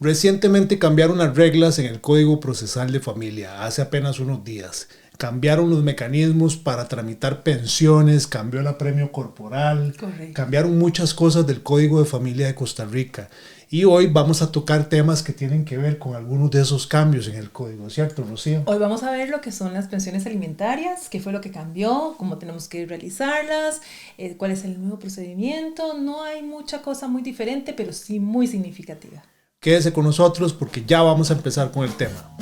Recientemente cambiaron las reglas en el Código Procesal de Familia, hace apenas unos días. Cambiaron los mecanismos para tramitar pensiones, cambió el apremio corporal, Correcto. cambiaron muchas cosas del Código de Familia de Costa Rica. Y hoy vamos a tocar temas que tienen que ver con algunos de esos cambios en el código, ¿cierto, Rocío? Hoy vamos a ver lo que son las pensiones alimentarias, qué fue lo que cambió, cómo tenemos que realizarlas, cuál es el nuevo procedimiento. No hay mucha cosa muy diferente, pero sí muy significativa. Quédese con nosotros porque ya vamos a empezar con el tema.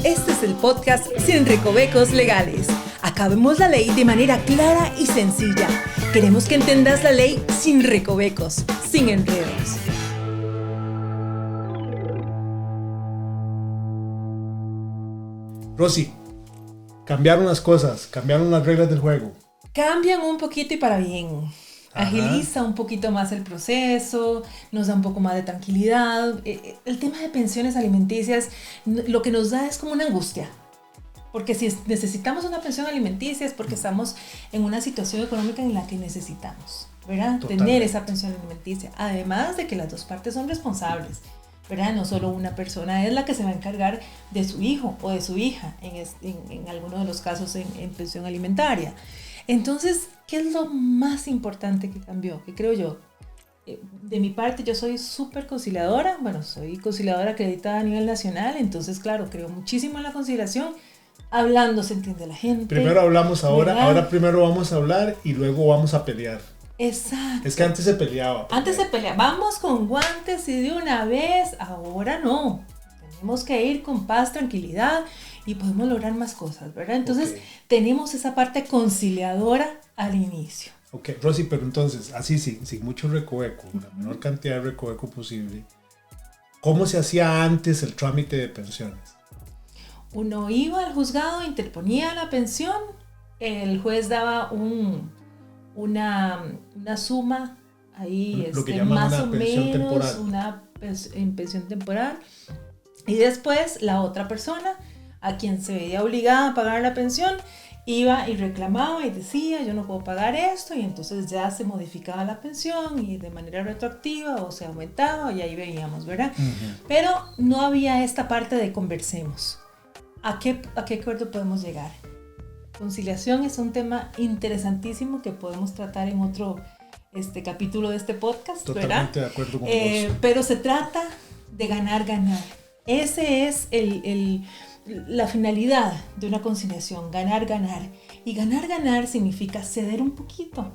Este es el podcast Sin Recovecos Legales. Acabemos la ley de manera clara y sencilla. Queremos que entendas la ley sin recovecos, sin enredos. Rosy, cambiaron las cosas, cambiaron las reglas del juego. Cambian un poquito y para bien. Agiliza un poquito más el proceso, nos da un poco más de tranquilidad. El tema de pensiones alimenticias lo que nos da es como una angustia. Porque si necesitamos una pensión alimenticia es porque estamos en una situación económica en la que necesitamos, ¿verdad? Tener esa pensión alimenticia. Además de que las dos partes son responsables, ¿verdad? No solo una persona es la que se va a encargar de su hijo o de su hija, en alguno de los casos en pensión alimentaria. Entonces, ¿qué es lo más importante que cambió? Que creo yo, de mi parte yo soy súper conciliadora, bueno, soy conciliadora acreditada a nivel nacional, entonces claro, creo muchísimo en la conciliación. Hablando se entiende la gente. Primero hablamos ahora, ¿verdad? ahora primero vamos a hablar y luego vamos a pelear. Exacto. Es que antes se peleaba. Antes se peleaba, vamos con guantes y de una vez, ahora no. Tenemos que ir con paz, tranquilidad y podemos lograr más cosas, ¿verdad? Entonces tenemos esa parte conciliadora al inicio. Ok, Rosy, pero entonces, así sin mucho recoveco, la menor cantidad de recoveco posible, ¿cómo se hacía antes el trámite de pensiones? Uno iba al juzgado, interponía la pensión, el juez daba una suma ahí, Lo que llaman más una o pensión menos, temporal. una pensión temporal. Y después la otra persona, a quien se veía obligada a pagar la pensión, iba y reclamaba y decía, yo no puedo pagar esto, y entonces ya se modificaba la pensión y de manera retroactiva o se aumentaba y ahí veíamos, ¿verdad? Uh-huh. Pero no había esta parte de conversemos. ¿A qué acuerdo podemos llegar? Conciliación es un tema interesantísimo que podemos tratar en otro capítulo de este podcast, Totalmente ¿verdad? De acuerdo con vos. Pero se trata de ganar. Ese es la finalidad de una conciliación, ganar. Y ganar significa ceder un poquito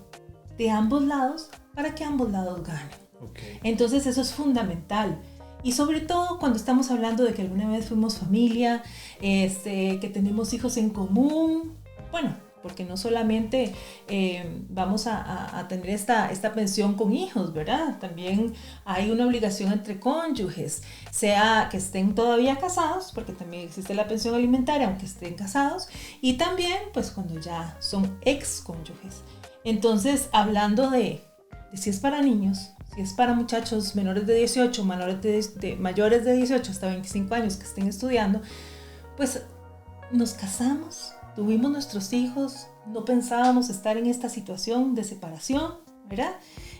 de ambos lados para que ambos lados ganen. Okay. Entonces eso es fundamental. Y sobre todo cuando estamos hablando de que alguna vez fuimos familia, que tenemos hijos en común, bueno, porque no solamente vamos a tener esta pensión con hijos, ¿verdad? También hay una obligación entre cónyuges, sea que estén todavía casados, porque también existe la pensión alimentaria aunque estén casados, y también pues cuando ya son ex cónyuges. Entonces, hablando de si es para niños, si es para muchachos menores de 18, mayores de 18 hasta 25 años que estén estudiando, pues nos casamos, tuvimos nuestros hijos, no pensábamos estar en esta situación de separación, ¿verdad?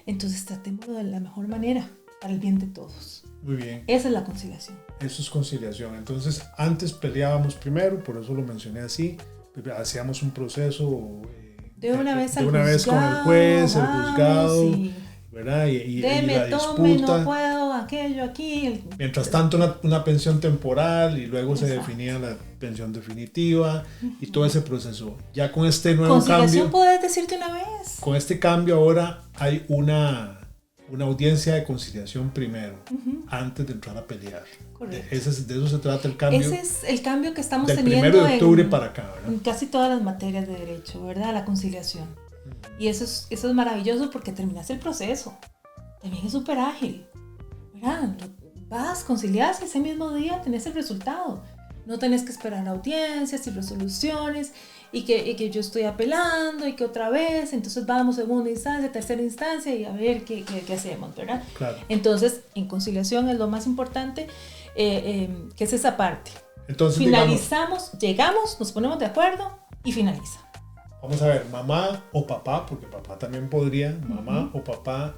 Entonces tratémoslo de la mejor manera, para el bien de todos. Muy bien. Esa es la conciliación. Eso es conciliación. Entonces, antes peleábamos primero, por eso lo mencioné así, hacíamos un proceso de una vez con el juez, el juzgado, ¿verdad? Y la disputa. No puedo, aquello, aquí. Mientras tanto, una pensión temporal y luego se definía la pensión definitiva y todo ese proceso. Ya con este nuevo conciliación cambio. Puedes decirte una vez. Con este cambio ahora hay una audiencia de conciliación primero, antes de entrar a pelear. Correcto. De eso se trata el cambio. Ese es el cambio que estamos del teniendo 1 de octubre para acá, ¿verdad? En casi todas las materias de derecho, ¿verdad? La conciliación. Y eso es maravilloso porque terminas el proceso. También es súper ágil, ¿verdad? Vas, concilias, ese mismo día tenés el resultado. No tenés que esperar audiencias y resoluciones y que yo estoy apelando y que otra vez, entonces vamos segunda instancia, tercera instancia y a ver qué hacemos, ¿verdad? Claro. Entonces, en conciliación es lo más importante, que es esa parte. Entonces, finalizamos, llegamos, nos ponemos de acuerdo y finaliza. Vamos a ver, mamá o papá, porque papá también podría, mamá o papá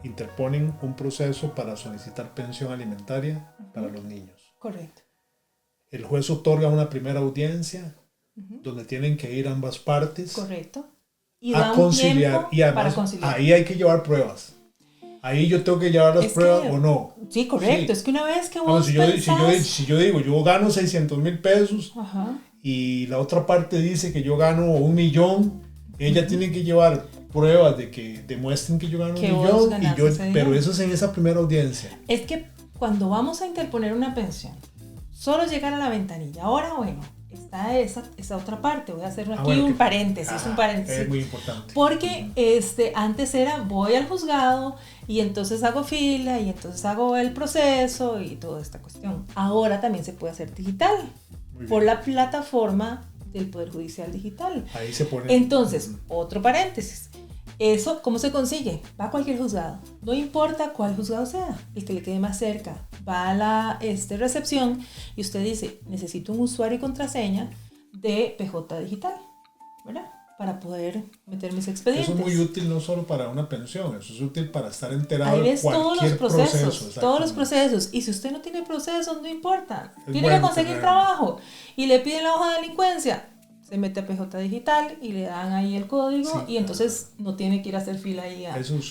interponen un proceso para solicitar pensión alimentaria para los niños. Correcto. El juez otorga una primera audiencia donde tienen que ir ambas partes. Correcto. Y a da un conciliar. tiempo Y además, para conciliar. ahí hay que llevar pruebas. Ahí yo tengo que llevar las pruebas o no. Sí, correcto. Sí. Es que una vez que No, vos si yo digo, yo gano 600,000 pesos y la otra parte dice que yo gano 1,000,000, ella tiene que llevar pruebas de que demuestren que yo gano que 1,000,000, pero eso es en esa primera audiencia. Es que cuando vamos a interponer una pensión, solo llegar a la ventanilla. Ahora, bueno, está esa otra parte. Voy a hacer aquí un paréntesis. Es muy importante. Porque antes era, voy al juzgado y entonces hago fila y entonces hago el proceso y toda esta cuestión. Ahora también se puede hacer digital por la plataforma del Poder Judicial Digital. Ahí se pone. Entonces, otro paréntesis. Eso, ¿cómo se consigue? Va a cualquier juzgado. No importa cuál juzgado sea, el que le quede más cerca. Va a la recepción y usted dice, necesito un usuario y contraseña de PJ Digital, ¿verdad? Para poder meter mis expedientes. Eso es muy útil no solo para una pensión, eso es útil para estar enterado de cualquier proceso. Todos los procesos. procesos. Y si usted no tiene procesos, no importa. Tiene bueno que conseguir trabajo y le piden la hoja de delincuencia. Se mete a PJ Digital y le dan ahí el código y entonces no tiene que ir a hacer fila ahí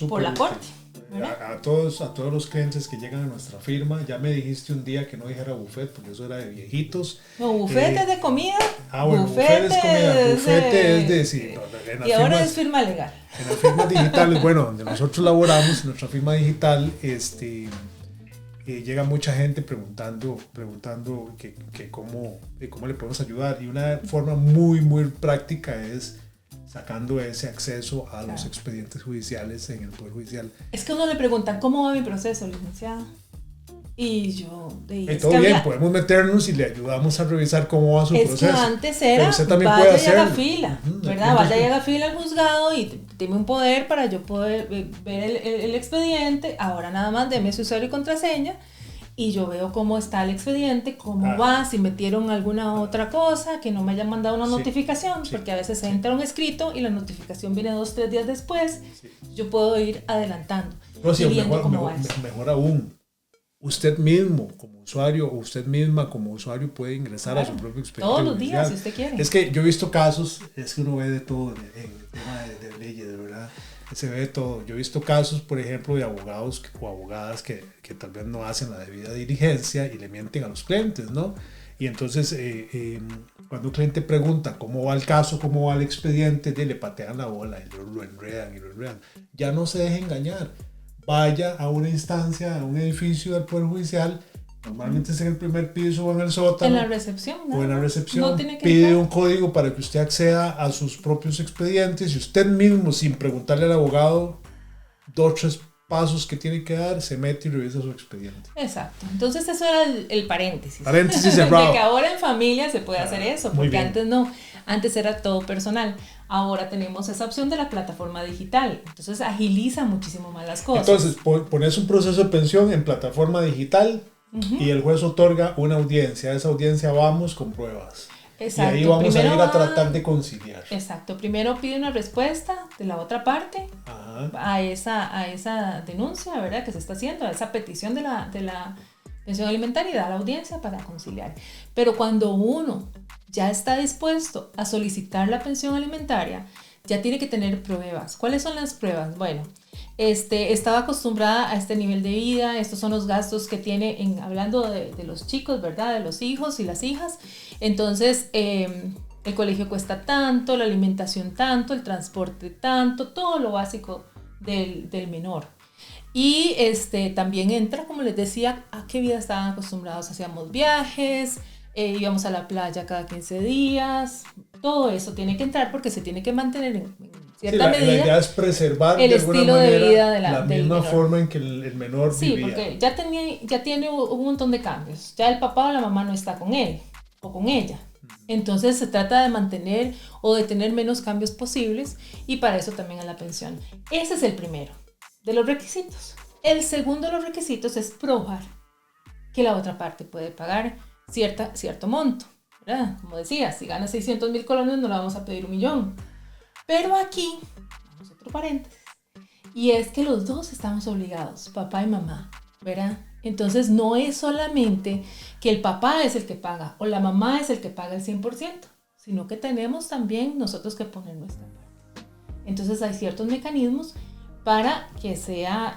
por la corte. A todos los clientes que llegan a nuestra firma, ya me dijiste un día que no dijera buffet porque eso era de viejitos. No, buffet es de comida. Bueno, buffet es comida. Buffet es de sí. Y ahora es firma legal. En las firmas digitales, bueno, donde nosotros laboramos, en nuestra firma digital, llega mucha gente preguntando que cómo le podemos ayudar, y una forma muy práctica es sacando ese acceso a los expedientes judiciales en el Poder Judicial. Es que uno le pregunta, ¿cómo va mi proceso, licenciado? Y yo... todo bien, podemos meternos y le ayudamos a revisar cómo va su proceso. Es que antes era, vaya y haga fila, ¿verdad? Vaya y haga fila al juzgado y deme un poder para yo poder ver el expediente. Ahora nada más deme su usuario y contraseña y yo veo cómo está el expediente, cómo va, si metieron alguna otra cosa, que no me hayan mandado una notificación, porque a veces se entra un escrito y la notificación viene 2-3 días después. Yo puedo ir adelantando y viendo cómo va eso. Mejor aún, usted mismo como usuario o usted misma como usuario puede ingresar a su propio expediente todos los días, si usted quiere. Es que yo he visto casos, es que uno ve de todo en el tema de leyes, de verdad, se ve de todo. Yo he visto casos, por ejemplo, de abogados o abogadas que tal vez no hacen la debida diligencia y le mienten a los clientes, ¿no? Y entonces, cuando un cliente pregunta cómo va el caso, cómo va el expediente, le patean la bola y lo enredan. Ya no se deje engañar. Vaya a una instancia, a un edificio del Poder Judicial, normalmente es en el primer piso o en el sótano. En la recepción, ¿no? O en la recepción, no tiene que pide entrar. un código para que usted acceda a sus propios expedientes y usted mismo, sin preguntarle al abogado, 2 o 3 pasos que tiene que dar, se mete y revisa su expediente. Exacto. Entonces eso era el paréntesis. Paréntesis cerrado. De que ahora en familia se puede hacer eso, porque bien. antes no. Antes era todo personal. Ahora tenemos esa opción de la plataforma digital. Entonces agiliza muchísimo más las cosas. Entonces pones un proceso de pensión en plataforma digital y el juez otorga una audiencia. A esa audiencia vamos con pruebas. Exacto. Y ahí vamos Primero a ir a tratar de conciliar. Exacto. Primero pide una respuesta de la otra parte a esa denuncia, ¿verdad? Que se está haciendo, a esa petición de la pensión alimentaria, y da la audiencia para conciliar. Pero cuando uno ya está dispuesto a solicitar la pensión alimentaria, ya tiene que tener pruebas. ¿Cuáles son las pruebas? Bueno, estaba acostumbrada a este nivel de vida, estos son los gastos que tiene, hablando de los chicos, ¿verdad? De los hijos y las hijas. Entonces, el colegio cuesta tanto, la alimentación tanto, el transporte tanto, todo lo básico del menor. Y también entra, como les decía, a qué vida estaban acostumbrados. Hacíamos viajes, íbamos a la playa cada 15 días, todo eso tiene que entrar porque se tiene que mantener en cierta medida. La idea es preservar el de alguna estilo manera de vida la misma forma en que el menor vivía. Sí, porque ya tiene un montón de cambios. Ya el papá o la mamá no está con él o con ella. Entonces se trata de mantener o de tener menos cambios posibles, y para eso también es la pensión. Ese es el primero de los requisitos. El segundo de los requisitos es probar que la otra parte puede pagar cierto monto, ¿verdad? Como decía, si gana 600,000 colones no le vamos a pedir 1,000,000. Pero aquí, vamos a otro paréntesis, Y es que los dos estamos obligados, papá y mamá, ¿verdad? Entonces no es solamente que el papá es el que paga o la mamá es el que paga el 100%, sino que tenemos también nosotros que poner nuestra parte. Entonces hay ciertos mecanismos para que sea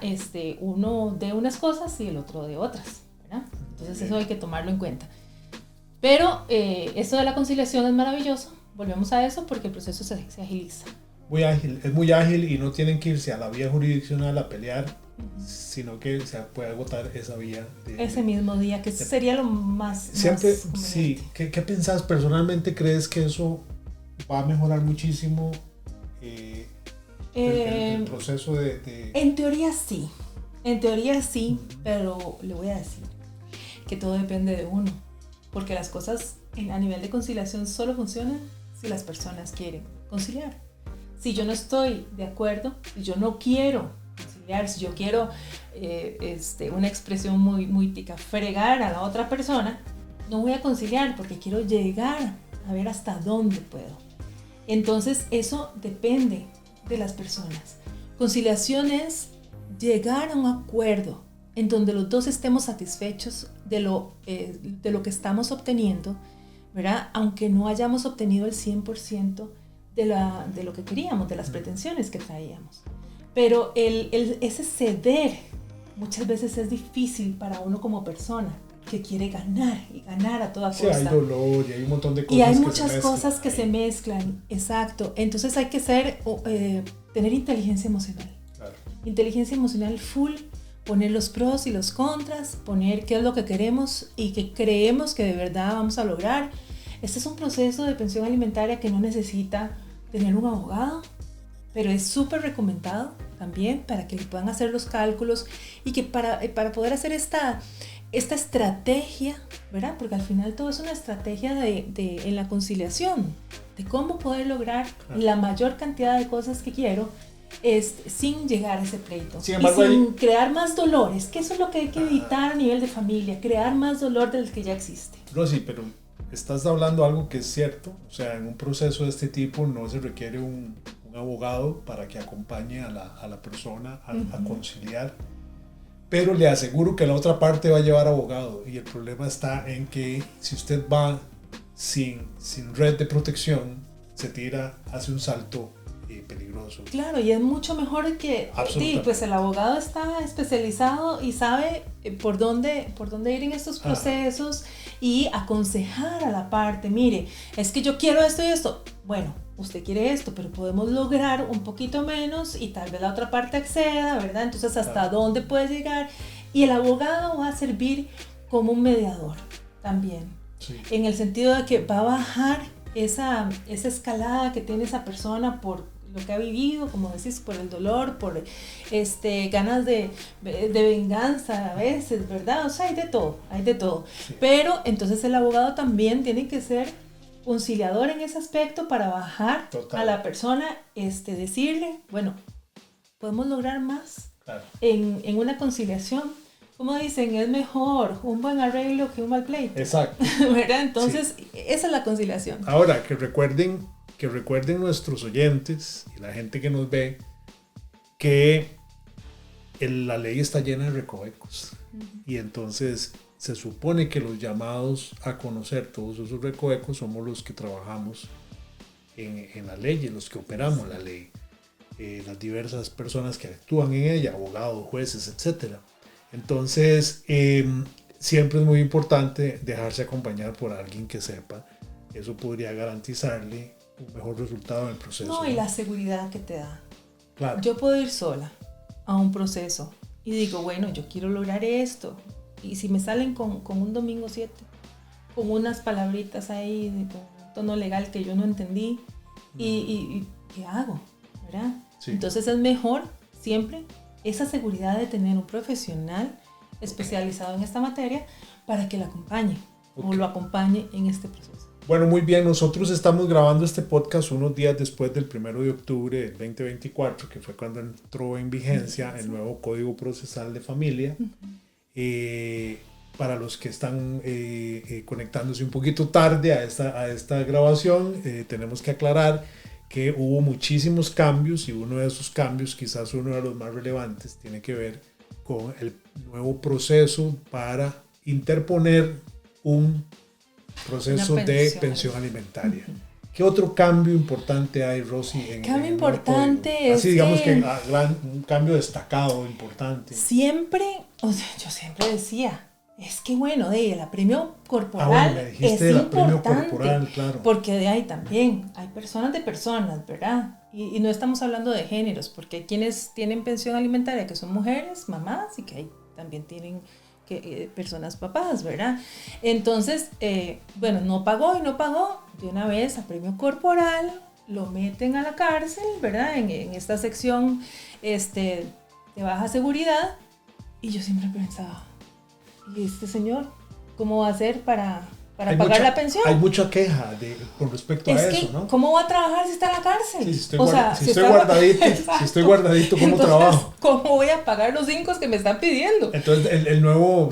uno de unas cosas y el otro de otras, ¿verdad? Entonces eso hay que tomarlo en cuenta. Pero esto de la conciliación es maravilloso, volvemos a eso porque el proceso se agiliza. Muy ágil, es muy ágil y no tienen que irse a la vía jurisdiccional a pelear, sino que se puede agotar esa vía. Ese mismo día, que sería lo más siempre, más sí. ¿Qué pensás personalmente? ¿Crees que eso va a mejorar muchísimo el proceso de...? En teoría sí, pero le voy a decir que todo depende de uno, porque las cosas a nivel de conciliación solo funcionan si las personas quieren conciliar. Si yo no estoy de acuerdo, si yo no quiero conciliar, si yo quiero una expresión muy tica, fregar a la otra persona, no voy a conciliar porque quiero llegar a ver hasta dónde puedo. Entonces eso depende de las personas. Conciliación es llegar a un acuerdo en donde los dos estemos satisfechos de lo que estamos obteniendo, ¿verdad? Aunque no hayamos obtenido el 100% de lo que queríamos, de las pretensiones que traíamos. Pero ese ceder muchas veces es difícil para uno como persona que quiere ganar y ganar a toda costa. Sí, hay dolor y hay un montón de cosas. Y hay muchas cosas que se mezclan, exacto. Entonces hay que tener inteligencia emocional. Claro. Inteligencia emocional full, poner los pros y los contras, poner qué es lo que queremos y qué creemos que de verdad vamos a lograr. Este es un proceso de pensión alimentaria que no necesita tener un abogado, pero es súper recomendado también para que le puedan hacer los cálculos y que para poder hacer esta estrategia, ¿verdad? Porque al final todo es una estrategia en la conciliación, de cómo poder lograr la mayor cantidad de cosas que quiero sin llegar a ese pleito. Sin embargo, y sin crear más dolores, que eso es lo que hay que evitar a nivel de familia, crear más dolor del que ya existe. Rosy, pero estás hablando algo que es cierto, o sea, en un proceso de este tipo no se requiere un abogado para que acompañe a la persona a conciliar, pero le aseguro que la otra parte va a llevar abogado y el problema está en que si usted va sin red de protección, se tira, hace un salto peligroso. Claro, y es mucho mejor que sí, pues el abogado está especializado y sabe por dónde ir en estos procesos y aconsejar a la parte. Mire, es que yo quiero esto y esto. Bueno, usted quiere esto, pero podemos lograr un poquito menos y tal vez la otra parte acceda, ¿verdad? Entonces, ¿hasta dónde puede llegar? Y el abogado va a servir como un mediador también. Sí. En el sentido de que va a bajar esa escalada que tiene esa persona por lo que ha vivido, como decís, por el dolor, por ganas de venganza a veces, ¿verdad? O sea, hay de todo. Sí. Pero entonces el abogado también tiene que ser conciliador en ese aspecto para bajar a la persona, decirle, bueno, podemos lograr más en una conciliación. Como dicen, es mejor un buen arreglo que un mal pleito. Exacto. ¿Verdad? Entonces, esa es la conciliación. Ahora, que recuerden nuestros oyentes y la gente que nos ve que la ley está llena de recovecos. Y entonces se supone que los llamados a conocer todos esos recovecos somos los que trabajamos en la ley y los que operamos la ley. Las diversas personas que actúan en ella, abogados, jueces, etc. Entonces, siempre es muy importante dejarse acompañar por alguien que sepa. Eso podría garantizarle un mejor resultado en el proceso. No, y la seguridad que te da. Claro. Yo puedo ir sola a un proceso y digo, bueno, yo quiero lograr esto. Y si me salen con un domingo 7, con unas palabritas ahí, con un tono legal que yo no entendí, y ¿qué hago? ¿Verdad? Sí. Entonces es mejor siempre esa seguridad de tener un profesional especializado en esta materia para que la acompañe o lo acompañe en este proceso. Bueno, muy bien, nosotros estamos grabando este podcast unos días después del 1 de octubre del 2024, que fue cuando entró en vigencia el nuevo Código Procesal de Familia. Para los que están conectándose un poquito tarde a esta grabación, tenemos que aclarar que hubo muchísimos cambios y uno de esos cambios, quizás uno de los más relevantes, tiene que ver con el nuevo proceso para interponer un proceso de pensión alimentaria. ¿Qué otro cambio importante hay, Rosy? Cambio importante es así, digamos que un cambio destacado, importante. Siempre, o sea, yo siempre decía, es que bueno, de el apremio corporal me dijiste es del apremio importante, corporal, claro. porque de ahí también hay personas de personas, ¿verdad? Y no estamos hablando de géneros, porque hay quienes tienen pensión alimentaria que son mujeres, mamás, y que hay, también tienen personas papás, ¿verdad? Entonces, bueno, no pagó, de una vez apremio corporal, lo meten a la cárcel, ¿verdad? En esta sección de baja seguridad, y yo siempre pensaba, ¿y este señor cómo va a hacer para pagar la pensión? Hay mucha queja con respecto a eso, ¿no? ¿Cómo va a trabajar si está en la cárcel? Sí, si estoy guardadito, ¿cómo entonces, trabajo? ¿Cómo voy a pagar los 5 que me están pidiendo? Entonces, el nuevo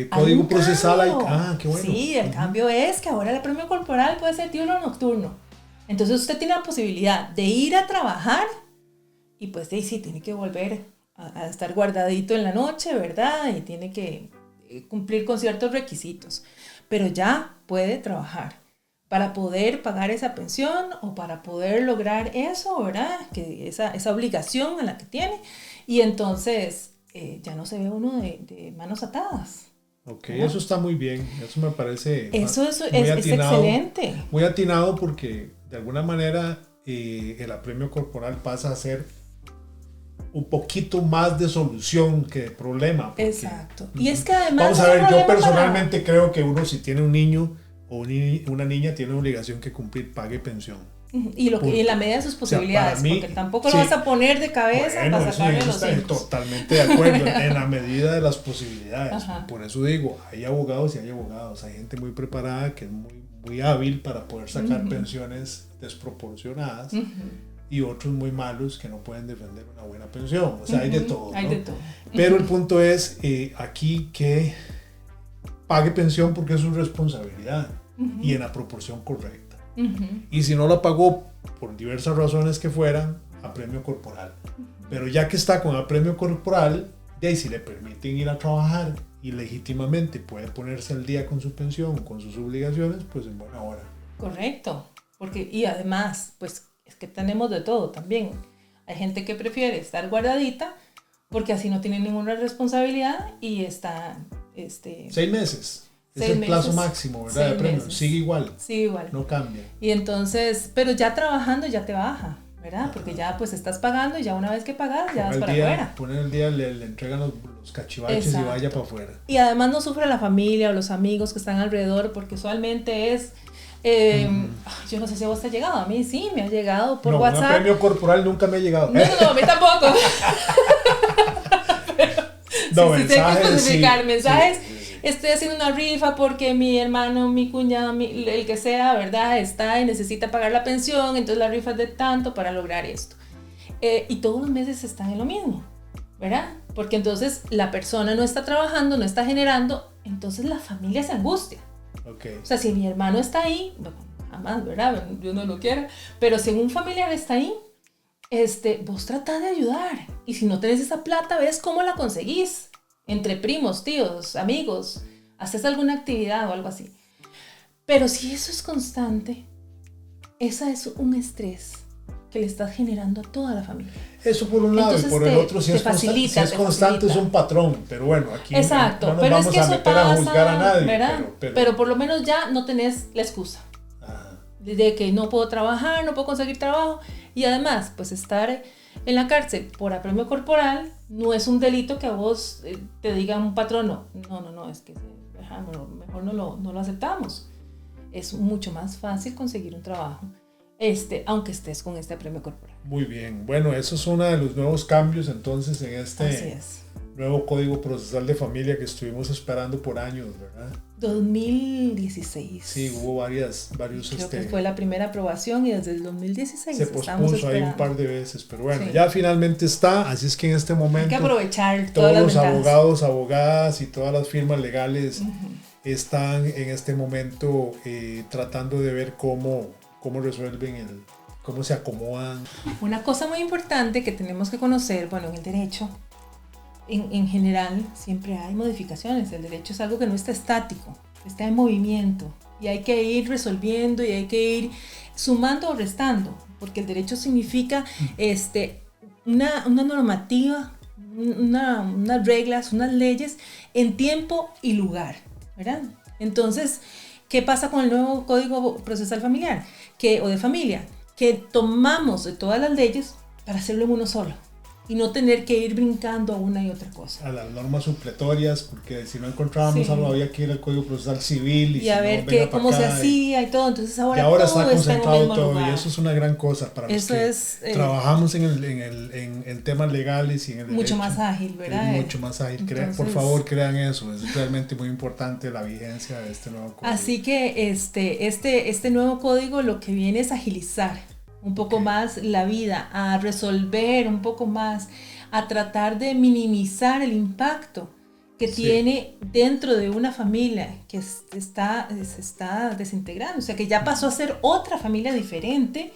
código procesal hay... qué bueno. Sí, el cambio es que ahora el apremio corporal puede ser diurno o nocturno. Entonces, usted tiene la posibilidad de ir a trabajar y pues sí, tiene que volver a estar guardadito en la noche, ¿verdad? Y tiene que cumplir con ciertos requisitos, pero ya puede trabajar para poder pagar esa pensión o para poder lograr eso, ¿verdad? Que esa obligación a la que tiene, y entonces ya no se ve uno de manos atadas. Ok, ¿no? Eso está muy bien, eso me parece eso es excelente. Muy atinado porque de alguna manera el apremio corporal pasa a ser un poquito más de solución que de problema. Porque, exacto. Y es que además... Vamos a ver, yo personalmente creo que uno, si tiene un niño o una niña, tiene obligación que cumplir, pague pensión. Y en la medida de sus posibilidades, o sea, porque tampoco lo vas a poner de cabeza para sacarle los hijos. Totalmente de acuerdo, en la medida de las posibilidades. Ajá. Por eso digo, hay abogados y hay abogados, hay gente muy preparada que es muy hábil para poder sacar pensiones desproporcionadas. Y otros muy malos que no pueden defender una buena pensión. O sea, hay de todo, ¿no? Hay de todo. Pero el punto es aquí que pague pensión porque es su responsabilidad y en la proporción correcta. Y si no la pagó por diversas razones que fueran, apremio corporal. Pero ya que está con apremio corporal, de ahí si le permiten ir a trabajar y legítimamente puede ponerse al día con su pensión, con sus obligaciones, pues en buena hora. Correcto. Y además, pues es que tenemos de todo también. Hay gente que prefiere estar guardadita porque así no tiene ninguna responsabilidad y está... 6 meses. Es el plazo máximo, ¿verdad? De premio. Sigue igual. No cambia. Y entonces, pero ya trabajando ya te baja, ¿verdad? Porque ya pues estás pagando y ya una vez que pagas ya vas para afuera. Poner el día, le entregan los cachivaches. Exacto. Y vaya para afuera. Y además no sufre la familia o los amigos que están alrededor porque usualmente es... yo no sé si a vos te ha llegado, a mí sí, me ha llegado por WhatsApp. Un apremio corporal nunca me ha llegado. No, a mí tampoco. No, sí, tengo que especificar mensajes. Sí. Estoy haciendo una rifa porque mi hermano, mi cuñado, el que sea, ¿verdad? Está y necesita pagar la pensión, entonces la rifa es de tanto para lograr esto. Y todos los meses están en lo mismo, ¿verdad? Porque entonces la persona no está trabajando, no está generando, entonces la familia se angustia. Okay. O sea, si mi hermano está ahí, bueno, jamás, ¿verdad? Yo no lo quiero, pero si un familiar está ahí, vos tratás de ayudar. Y si no tenés esa plata, ves cómo la conseguís. Entre primos, tíos, amigos, haces alguna actividad o algo así. Pero si eso es constante, esa es un estrés que le estás generando a toda la familia. Eso por un lado. Entonces, y por el otro, si es constante es un patrón, pero bueno, aquí exacto, no nos pero vamos es que a eso meter pasa, a juzgar a nadie. ¿verdad? Pero por lo menos ya no tenés la excusa de que no puedo trabajar, no puedo conseguir trabajo, y además, pues estar en la cárcel por apremio corporal no es un delito que a vos te diga un patrón, no, es que mejor no lo aceptamos. Es mucho más fácil conseguir un trabajo, aunque estés con este apremio corporal. Muy bien, bueno, eso es uno de los nuevos cambios entonces en este nuevo Código Procesal de Familia que estuvimos esperando por años, ¿verdad? 2016. Sí, hubo varios... Creo que fue la primera aprobación y desde el 2016 se pospuso ahí un par de veces, pero bueno, ya finalmente está, así es que en este momento... Hay que aprovechar todos los abogados, abogadas y todas las firmas legales están en este momento tratando de ver cómo resuelven cómo se acomodan. Una cosa muy importante que tenemos que conocer, bueno, en el derecho, en general, siempre hay modificaciones. El derecho es algo que no está estático, está en movimiento. Y hay que ir resolviendo y hay que ir sumando o restando, porque el derecho significa una normativa, unas reglas, unas leyes en tiempo y lugar, ¿verdad? Entonces, ¿qué pasa con el nuevo Código Procesal Familiar o de familia? Que tomamos de todas las leyes para hacerlo en uno solo y no tener que ir brincando a una y otra cosa. A las normas supletorias, porque si no encontrábamos algo había que ir al Código Procesal Civil y a ver cómo se hacía y todo. Entonces ahora todo está concentrado todo lugar. Y eso es una gran cosa para los que trabajamos en temas legales y en el mucho derecho. Más ágil, ¿verdad? Es mucho más ágil. Entonces, por favor, crean eso. Es realmente muy importante la vigencia de este nuevo código. Así que este nuevo código lo que viene es agilizar un poco más la vida, a resolver un poco más, a tratar de minimizar el impacto que tiene dentro de una familia que se está desintegrando, o sea que ya pasó a ser otra familia diferente,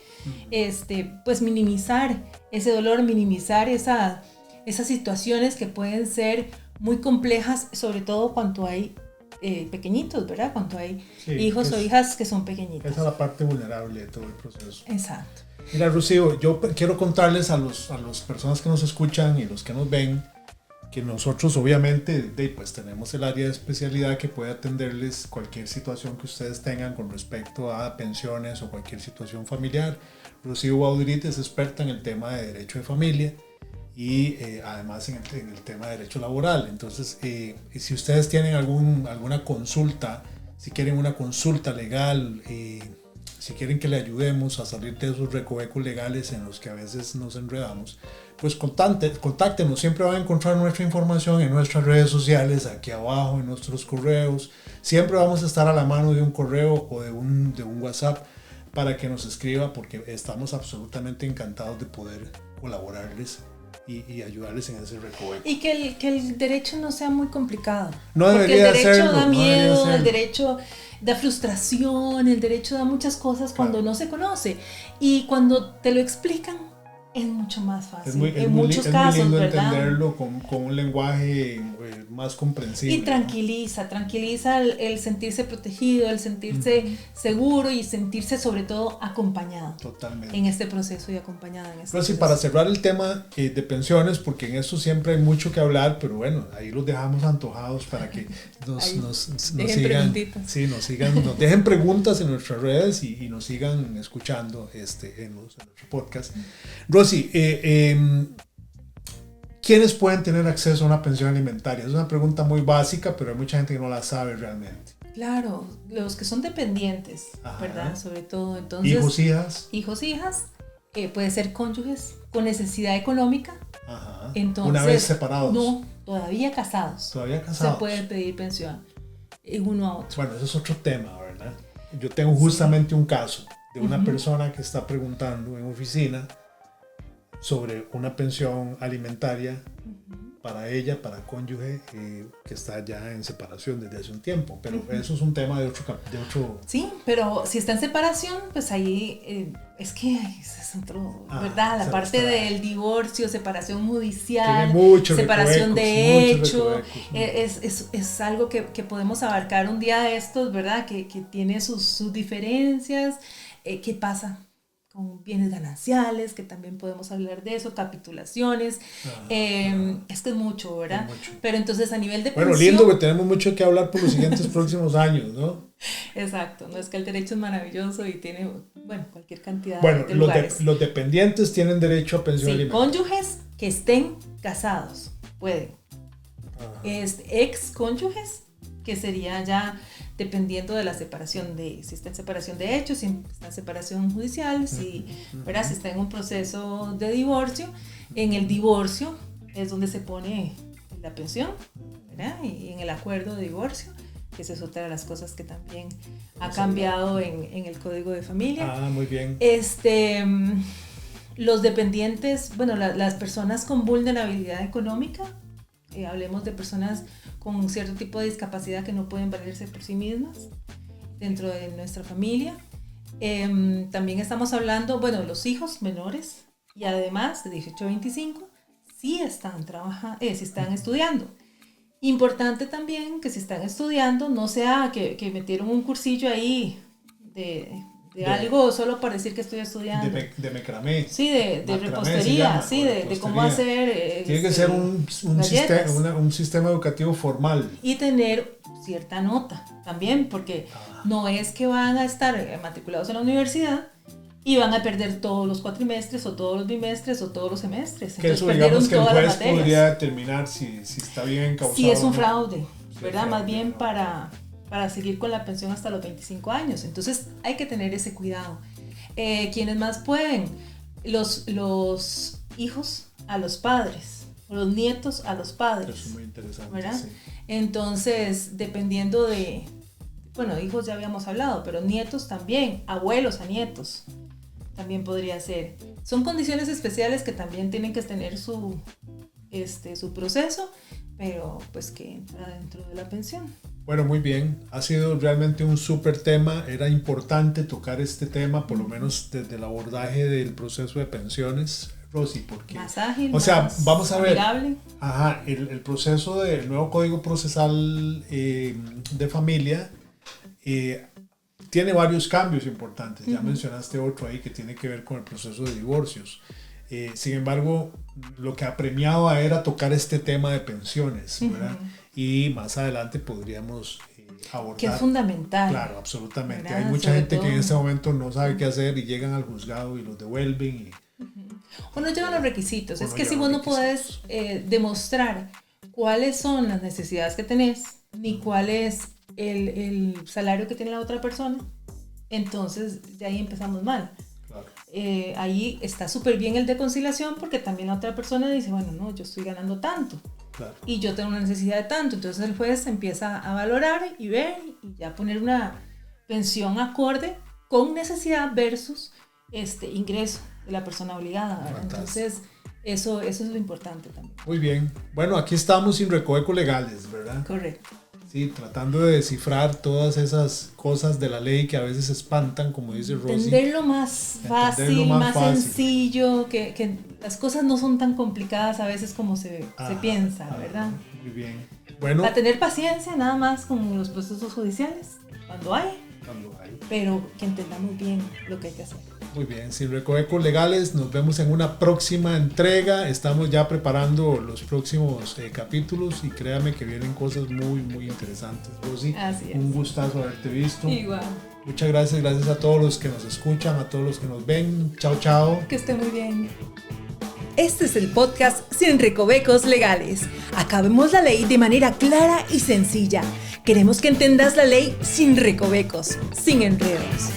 pues minimizar ese dolor, minimizar esas situaciones que pueden ser muy complejas, sobre todo cuando hay pequeñitos, ¿verdad? Cuando hay hijos o hijas que son pequeñitos. Esa es la parte vulnerable de todo el proceso. Exacto. Mira, Rocío, yo quiero contarles a las personas que nos escuchan y los que nos ven que nosotros obviamente pues tenemos el área de especialidad que puede atenderles cualquier situación que ustedes tengan con respecto a pensiones o cualquier situación familiar. Rocío Baudrit es experta en el tema de derecho de familia y además en el tema de derecho laboral. Entonces, si ustedes tienen alguna consulta, si quieren una consulta legal, si quieren que le ayudemos a salir de esos recovecos legales en los que a veces nos enredamos, pues contáctenos. Siempre van a encontrar nuestra información en nuestras redes sociales, aquí abajo, en nuestros correos. Siempre vamos a estar a la mano de un correo o de un WhatsApp para que nos escriba, porque estamos absolutamente encantados de poder colaborarles y ayudarles en ese recoveco. Y que el derecho no sea muy complicado. No debería porque el derecho hacerlo, da miedo, el derecho da frustración, el derecho da muchas cosas cuando no se conoce. Y cuando te lo explican, es mucho más fácil. En muchos casos, es muy lindo ¿verdad? entenderlo con un lenguaje más comprensible. Y tranquiliza el sentirse protegido, el sentirse seguro y sentirse sobre todo acompañado. Totalmente. En este proceso y acompañada en este Pero sí, proceso. para cerrar el tema de pensiones, porque en esto siempre hay mucho que hablar, pero bueno, ahí los dejamos antojados para que nos sigan, nos dejen preguntas en nuestras redes y nos sigan escuchando en nuestro podcast. Rosy, ¿quiénes pueden tener acceso a una pensión alimentaria? Es una pregunta muy básica, pero hay mucha gente que no la sabe realmente. Claro, los que son dependientes, ¿verdad? Sobre todo, entonces... Hijos, hijas, puede ser cónyuges con necesidad económica. Ajá. Entonces, una vez separados. No, todavía casados. Se puede pedir pensión uno a otro. Bueno, eso es otro tema, ¿verdad? Yo tengo justamente un caso de una persona que está preguntando en oficina sobre una pensión alimentaria para ella, para cónyuge, que está ya en separación desde hace un tiempo, pero eso es un tema de otro... Sí, pero si está en separación, pues ahí es que es otro, ¿verdad? La parte del divorcio, separación judicial, separación de hecho, es algo que podemos abarcar un día de estos, ¿verdad? Que tiene sus diferencias. ¿Qué pasa con bienes gananciales? Que también podemos hablar de eso, capitulaciones. Es que es mucho, ¿verdad? Pero entonces a nivel de pensión... Bueno, lindo, que tenemos mucho que hablar por los siguientes próximos años, ¿no? Exacto, no es que el derecho es maravilloso y tiene, cualquier cantidad de lugares. Los dependientes tienen derecho a pensión alimentaria. Cónyuges que estén casados pueden. Ex cónyuges, que sería ya dependiendo de la separación si está en separación de hechos, si está en separación judicial, si está en un proceso de divorcio. En el divorcio es donde se pone la pensión, ¿verdad? Y en el acuerdo de divorcio, que esa es otra de las cosas que también ha cambiado en el Código de Familia. Muy bien. Los dependientes, las personas con vulnerabilidad económica, hablemos de personas con cierto tipo de discapacidad que no pueden valerse por sí mismas dentro de nuestra familia, También estamos hablando, bueno, los hijos menores y además de 18 a 25 sí están sí están estudiando. Importante también que si están estudiando no sea que metieron un cursillo ahí de algo solo para decir que estoy estudiando. De macramé. Sí, de repostería, sí, de cómo hacer. Tiene que ser un sistema educativo formal. Y tener cierta nota también, porque no es que van a estar matriculados en la universidad y van a perder todos los cuatrimestres o todos los bimestres o todos los semestres. Que eso digamos que el juez podría determinar si está bien encausado. Si es un fraude, ¿verdad? Más bien para seguir con la pensión hasta los 25 años. Entonces hay que tener ese cuidado. ¿Quiénes más pueden? Los hijos a los padres, o los nietos a los padres. Eso es muy interesante, ¿verdad? Sí. Entonces, dependiendo bueno, hijos ya habíamos hablado, pero nietos también, abuelos a nietos, también podría ser. Son condiciones especiales que también tienen que tener su proceso, pero pues que entra dentro de la pensión. Bueno, muy bien. Ha sido realmente un súper tema. Era importante tocar este tema, por lo menos desde el abordaje del proceso de pensiones, Rosy, porque... Más ágil, vamos a ver. Amigable. El proceso del nuevo Código Procesal de Familia tiene varios cambios importantes. Ya mencionaste otro ahí que tiene que ver con el proceso de divorcios. Sin embargo, lo que apremiaba era tocar este tema de pensiones, ¿verdad? Y más adelante podríamos abordar. Que es fundamental. Claro, absolutamente. ¿Verdad? Hay mucha Sobre gente todo, que en este momento no sabe qué hacer y llegan al juzgado y los devuelven. O no llevan los requisitos. Es que si vos no podés demostrar cuáles son las necesidades que tenés, ni cuál es el salario que tiene la otra persona, entonces de ahí empezamos mal. Claro. Ahí está súper bien el de conciliación, porque también la otra persona dice, bueno, no, yo estoy ganando tanto. Claro. Y yo tengo una necesidad de tanto. Entonces el juez empieza a valorar y ver y ya poner una pensión acorde con necesidad versus ingreso de la persona obligada, ¿verdad? Entonces eso es lo importante también. Muy bien. Bueno, aquí estamos sin recovecos legales, ¿verdad? Correcto. Sí, tratando de descifrar todas esas cosas de la ley que a veces espantan, como dice Rosy. Entenderlo más fácil, más sencillo, que las cosas no son tan complicadas a veces como se piensa, ¿verdad? Muy bien. Bueno, a tener paciencia nada más con los procesos judiciales, cuando hay, pero que entendamos bien lo que hay que hacer. Muy bien, sin recovecos legales, nos vemos en una próxima entrega. Estamos ya preparando los próximos capítulos y créame que vienen cosas muy, muy interesantes. Rosy, así es. Un gustazo haberte visto. Igual. Muchas gracias a todos los que nos escuchan, a todos los que nos ven. Chao, chao. Que esté muy bien. Este es el podcast Sin Recovecos Legales. Acabemos la ley de manera clara y sencilla. Queremos que entendas la ley sin recovecos, sin enredos.